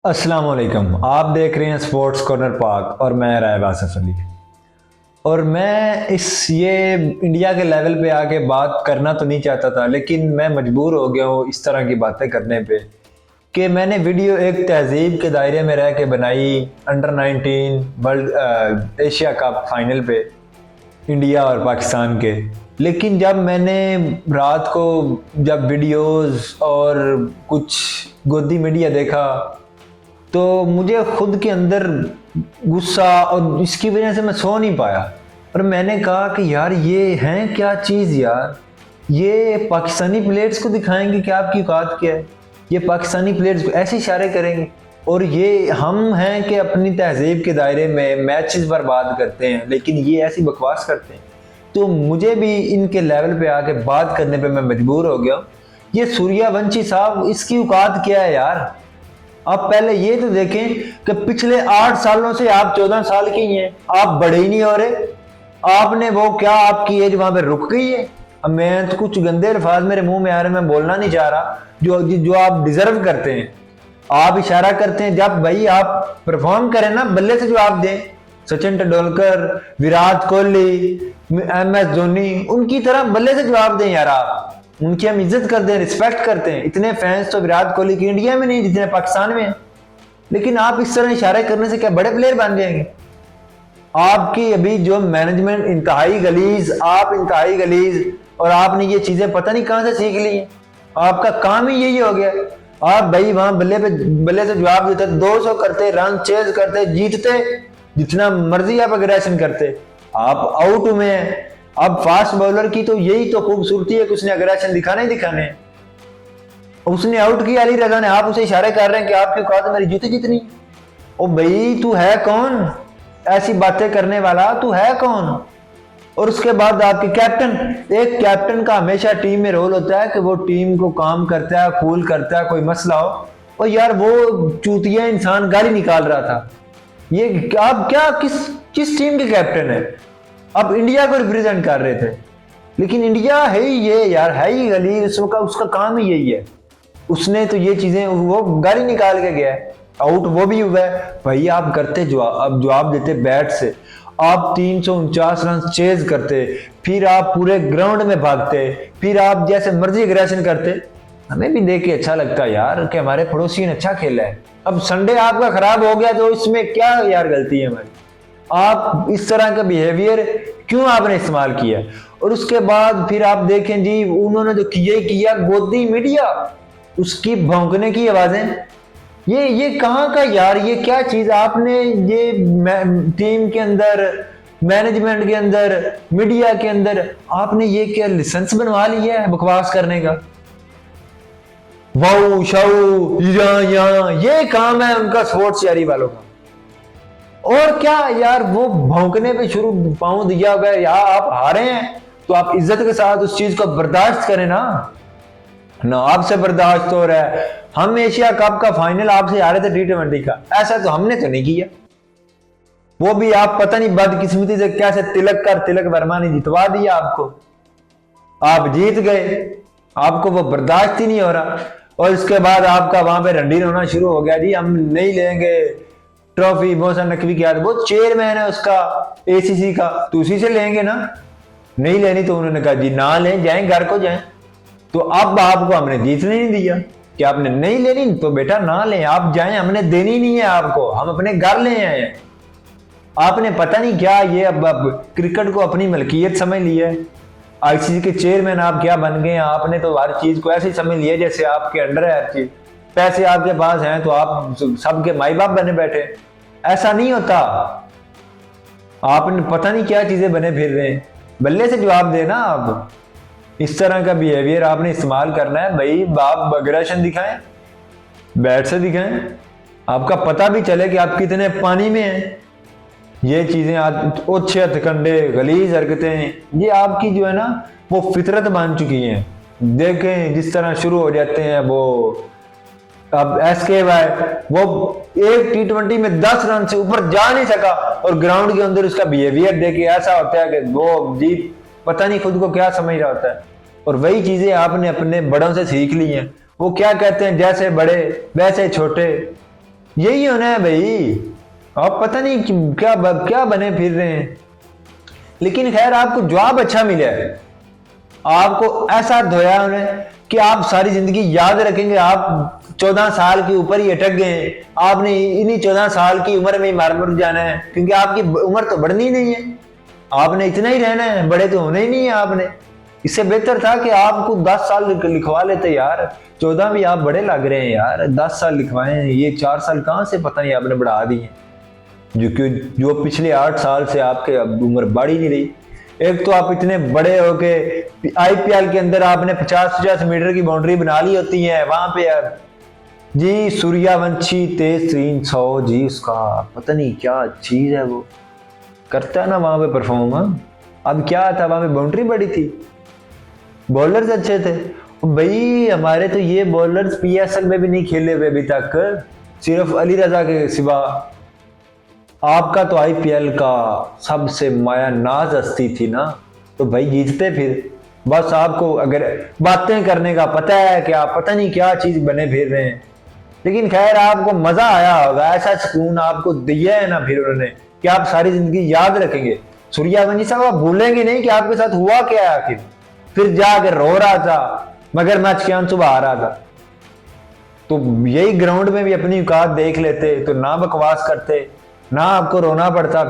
अस्सलाम वालेकुम। आप देख रहे हैं स्पोर्ट्स कॉर्नर पाक और मैं रायब आसिफ अली। और मैं ये इंडिया के लेवल पे आके बात करना तो नहीं चाहता था, लेकिन मैं मजबूर हो गया हूँ इस तरह की बातें करने पे कि मैंने वीडियो एक तहजीब के दायरे में रह के बनाई under 19 world Asia cup final पे इंडिया और पाकिस्तान के। लेकिन जब मैंने रात को जब वीडियोस और कुछ गोदी मीडिया देखा तो मुझे खुद के अंदर गुस्सा, और इसकी वजह से मैं सो नहीं पाया। और मैंने कहा कि यार ये हैं क्या चीज़ यार, ये पाकिस्तानी प्लेयर्स को दिखाएंगे कि आपकी औकात क्या है, ये पाकिस्तानी प्लेयर्स को ऐसे इशारे करेंगे, और ये हम हैं कि अपनी तहजीब के दायरे में मैचेस बर्बाद करते हैं, लेकिन ये ऐसी बकवास करते हैं। तो मुझे भी इनके लेवल पे आके बात करने पे मैं मजबूर हो गया। ये सूर्यवंशी साहब, इसकी औकात क्या है यार? आप पहले ये तो देखें कि पिछले 8 सालों से आप 14 साल की हैं, आप बड़े ही नहीं हो रहे। आपने वो क्या, आपकी एज वहां पे रुक गई है? अब मैं तो कुछ गंदे अल्फाज मेरे मुंह में आ रहे, मैं बोलना नहीं चाह रहा, जो जो आप डिजर्व करते हैं। आप इशारा करते हैं, जब भाई आप परफॉर्म करें ना, बल्ले से जवाब दें। सचिन तेंदुलकर, विराट कोहली, MS धोनी, उनकी तरह बल्ले से जवाब दें यार। आप उनकी हम इज्जत करते हैं, रिस्पेक्ट करते हैं। इतने फैंस तो विराट कोहली की इंडिया में नहीं जितने पाकिस्तान में हैं। लेकिन आप इस तरह इशारे करने से क्या बड़े प्लेयर बन जाएंगे? आपकी अभी जो मैनेजमेंट इंतहाई गलीज, आप इंतहाई गलीज, और आपने ये चीजें पता नहीं कहां से सीख ली हैं। आपका काम ही यही हो गया। आप भाई वहां बल्ले से जवाब देते, 200 करते, रन चेज करते, जीतते, जितना मर्जी आप अग्रेशन करते, आप आउट में। अब फास्ट बॉलर की तो यही तो खूबसूरती है कि उसने अग्रेशन दिखाने ही दिखाने हैं। उसने आउट किया अली रजा ने, आप उसे इशारे कर रहे हैं कि आपकी औकात मेरी जूती जितनी। ओ भाई तू है कौन ऐसी बातें करने वाला? तू है कौन? और उसके बाद आपके कैप्टन, एक कैप्टन का हमेशा टीम में रोल होता है कि वो टीम को काम करता है, कूल करता है, कोई मसला हो। और यार वो चूतिया इंसान गाली निकाल रहा था। ये आप क्या, किस टीम के कैप्टन है? अब इंडिया को रिप्रेजेंट कर रहे थे, लेकिन इंडिया है ही ये यार, है ही गली, उसका काम ही यही है। उसने तो ये चीजें, वो गाली निकाल के गया है, आउट वो भी हुआ है। भाई आप करते अब जवाब देते बैट से, आप 349 रन चेज करते, फिर आप पूरे ग्राउंड में भागते, फिर आप जैसे मर्जी एग्रेशन करते। हमें भी देख के अच्छा लगता है यार कि हमारे पड़ोसी ने अच्छा खेला है। अब संडे आपका खराब हो गया तो इसमें क्या यार गलती है हमारी? आप इस तरह का बिहेवियर क्यों आपने इस्तेमाल किया? और उसके बाद फिर आप देखें जी, उन्होंने जो किया गोदी मीडिया, उसकी भौंकने की आवाजें, ये कहाँ का यार, ये क्या चीज आपने ये टीम के अंदर, मैनेजमेंट के अंदर, मीडिया के अंदर आपने ये क्या लाइसेंस बनवा लिया है बकवास करने का? वाऊ शाऊ ये काम है उनका, स्पोर्ट्स यारी वालों का। और क्या यार, वो भौंकने पे शुरू पाँव दिया हुआ है। यार आप हारे हैं तो आप इज्जत के साथ उस चीज को बर्दाश्त करें ना। आपसे बर्दाश्त हो रहा है, हम एशिया कप का फाइनल आपसे हारे थे T20 का, ऐसा तो हमने तो नहीं किया। वो भी आप पता नहीं बदकिस्मती से कैसे तिलक वर्मा ने जितवा दिया आपको, आप जीत गए, आपको वो बर्दाश्त ही नहीं हो रहा। और इसके बाद आपका वहां पे रंडीन होना शुरू हो गया, जी हम नहीं लेंगे ट्रॉफी। मोहसिन नकवी की वो चेयरमैन है उसका, ACC का, तो उसी से लेंगे ना। नहीं लेनी तो उन्होंने कहा जी ना लें, जाएं घर को जाएं। तो अब आपको हमने जीतने नहीं दिया कि आपने नहीं लेनी तो बेटा ना लें, आप जाएं, हमने देनी नहीं है आपको, हम अपने घर ले आए हैं। आपने पता नहीं क्या ये अब क्रिकेट को अपनी मलकियत समझ लिया है। ICC के चेयरमैन आप क्या बन गए? आपने तो हर चीज को ऐसे समझ लिया जैसे आपके अंडर है हर चीज। पैसे आपके पास हैं तो आप सबके माई बाप बने बैठे। ऐसा नहीं होता। आपने पता नहीं क्या चीजें बने फिर रहे हैं। बल्ले से जवाब देना। आप इस तरह का बिहेवियर आपने इस्तेमाल करना है भाई, आप अग्रेशन दिखाएं, बैट से दिखाएं, आपका पता भी चले कि आप कितने पानी में हैं। ये चीजें ओछे हथकंडे गलीज हरकतें, ये आपकी जो है ना वो फितरत बन चुकी हैं। देखें जिस तरह शुरू हो जाते हैं वो, अब SKY वो एक T20 में 10 रन से ऊपर जा नहीं सका, और ग्राउंड के अंदर उसका बिहेवियर देखे ऐसा होता है कि वो जी पता नहीं खुद को क्या समझ रहा होता है। और वही चीजें आपने अपने बड़ों से सीख ली हैं। वो क्या कहते हैं, जैसे बड़े वैसे छोटे। यही होना है भाई। आप पता नहीं क्या क्या बने फिर रहे हैं। लेकिन खैर आपको जवाब अच्छा मिला है, आपको ऐसा धोया उन्हें कि आप सारी जिंदगी याद रखेंगे। आप 14 साल के ऊपर ही अटक गए, आपने इन्हीं 14 साल की उम्र में मर मुर जाना है, क्योंकि आपकी उम्र तो बढ़नी नहीं है, आपने इतना ही रहना है, बड़े तो होना ही नहीं है आपने। इससे बेहतर था कि आपको 10 साल लिखवा लेते यार, 14 भी आप बड़े लग रहे हैं यार, 10 साल लिखवाए हैं, ये 4 साल कहाँ से पता नहीं आपने बढ़ा दी है, जो पिछले 8 साल से आपके उम्र बढ़ ही नहीं रही। एक तो आप इतने बड़े हो के आईपीएल के अंदर आपने 50-50 मीटर की बाउंड्री बना ली होती है वहां पे यार जी, सूर्यवंशी तेज 300 जी, उसका पता नहीं क्या चीज है वो करता है ना वहां पे परफॉर्म। अब क्या था वहां पे, बाउंड्री बड़ी थी, बॉलर्स अच्छे थे भाई हमारे, तो ये बॉलर्स पीएसएल में भी नहीं खेले हुए अभी तक, सिर्फ अली रजा के सिवा। आपका तो आईपीएल का सबसे माया नाज हस्ती थी ना, तो भाई जीतते फिर। बस आपको अगर बातें करने का पता है कि आप पता नहीं क्या चीज बने फिर रहे हैं, लेकिन खैर आपको मजा आया होगा, ऐसा सुकून आपको दिया है ना फिर उन्होंने कि आप सारी जिंदगी याद रखेंगे। सूर्यवंशी साहब आप भूलेंगे नहीं कि आपके साथ हुआ क्या है आखिर। फिर जाकर रो रहा था मगरमच्छ के आंसू बहा रहा था, तो यही ग्राउंड में भी अपनी औकात देख लेते तो ना बकवास करते, ना आपको रोना पड़ता।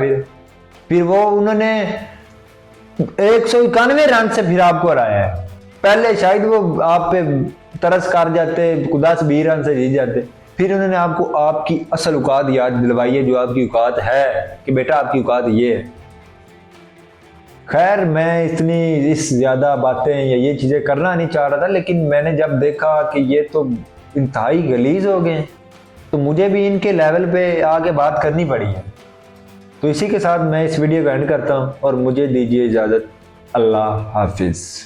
फिर वो उन्होंने 191 रन से फिर आपको हराया है। पहले शायद वो आप पे तरस कर जाते, 10-20 रन से जीत जाते, फिर उन्होंने आपको आपकी असल औकात याद दिलवाई है, जो आपकी औकात है कि बेटा आपकी औकात ये है। खैर मैं इतनी इस ज्यादा बातें या ये चीजें करना नहीं चाह रहा था, लेकिन मैंने जब देखा कि ये तो इंतहाई गलीज हो गए, तो मुझे भी इनके लेवल पे आके बात करनी पड़ी है। तो इसी के साथ मैं इस वीडियो को एंड करता हूँ और मुझे दीजिए इजाज़त। अल्लाह हाफिज़।